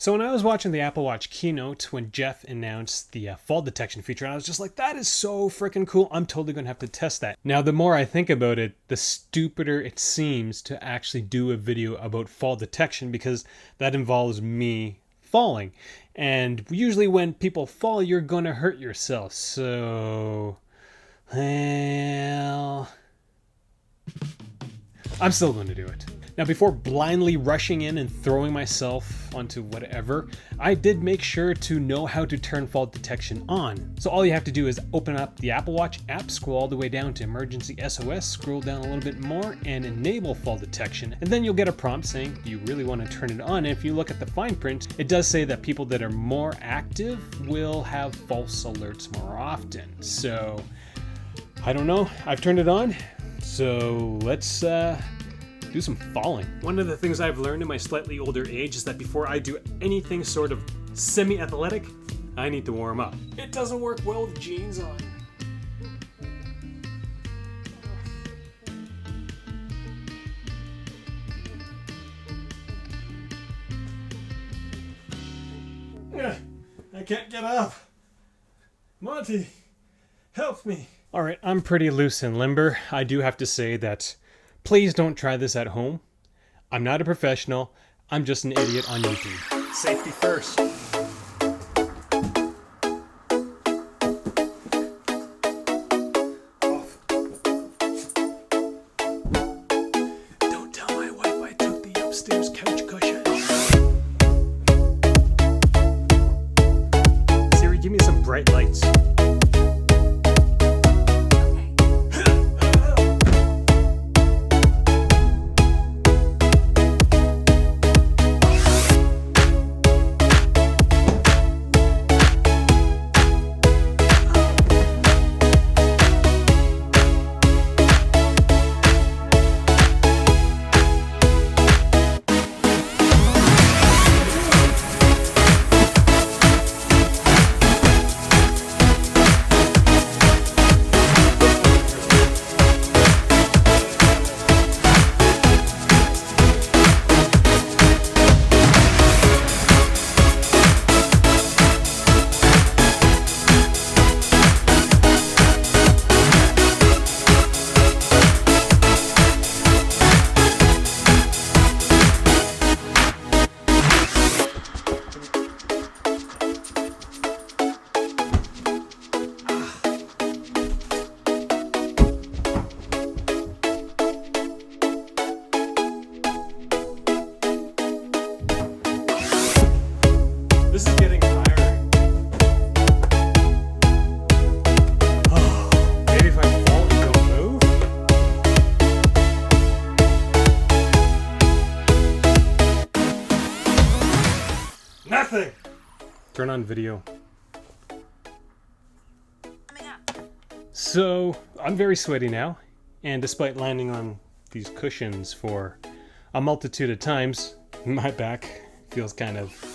So when I was watching the Apple Watch keynote when Jeff announced the fall detection feature, I was just like, that is so freaking cool. I'm totally going to have to test that. Now, the more I think about it, the stupider it seems to actually do a video about fall detection, because that involves me falling. And usually when people fall, you're going to hurt yourself. So, well, I'm still going to do it. Now, before blindly rushing in and throwing myself onto whatever, I did make sure to know how to turn fall detection on. So all you have to do is open up the Apple Watch app, scroll all the way down to Emergency SOS, scroll down a little bit more, and enable fall detection. And then you'll get a prompt saying you really want to turn it on. And if you look at the fine print, it does say that people that are more active will have false alerts more often. So, I don't know. I've turned it on. So let's do some falling. One of the things I've learned in my slightly older age is that before I do anything sort of semi-athletic, I need to warm up. It doesn't work well with jeans on. I can't get up. Monty, help me. All right, I'm pretty loose and limber. I do have to say that please don't try this at home. I'm not a professional. I'm just an idiot on YouTube. Safety first. Don't tell my wife I took the upstairs couch cushion. Siri, give me some bright lights. This is getting tiring. Oh, maybe if I fall and don't move? Nothing! Turn on video. So, I'm very sweaty now, and despite landing on these cushions for a multitude of times, my back feels kind of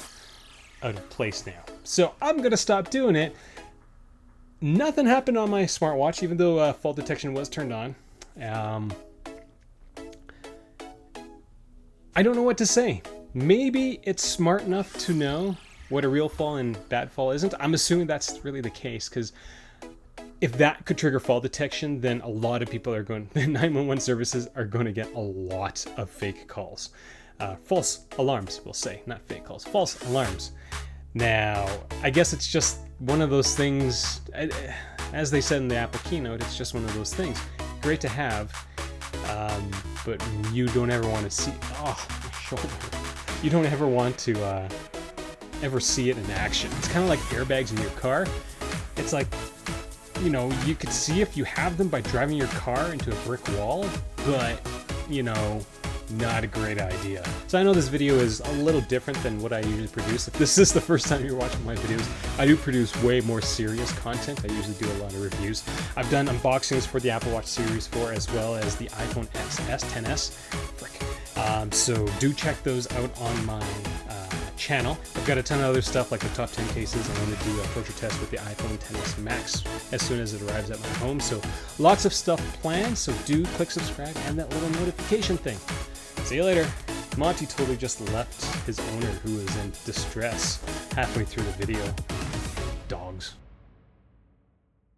out of place now. So I'm gonna stop doing it. Nothing happened on my smartwatch, even though fall detection was turned on. I don't know what to say. Maybe it's smart enough to know what a real fall and bad fall isn't. I'm assuming that's really the case, because if that could trigger fall detection, then a lot of people are going, the 911 services are going to get a lot of fake calls. False alarms, we'll say, not fake calls, false alarms. Now, I guess it's just one of those things, as they said in the Apple keynote, it's just one of those things. Great to have, but you don't ever want to see, oh, my shoulder. You don't ever want to ever see it in action. It's kind of like airbags in your car. It's like, you know, you could see if you have them by driving your car into a brick wall, but, you know, not a great idea. So I know this video is a little different than what I usually produce. If this is the first time you're watching my videos, I do produce way more serious content. I usually do a lot of reviews. I've done unboxings for the Apple Watch Series 4 as well as the iPhone XS, 10s. Frick. So do check those out on my channel. I've got a ton of other stuff like the top 10 cases. I'm going to do a torture test with the iPhone XS Max as soon as it arrives at my home. So lots of stuff planned. So do click subscribe and that little notification thing. See you later. Monty totally just left his owner, who was in distress, halfway through the video. Dogs.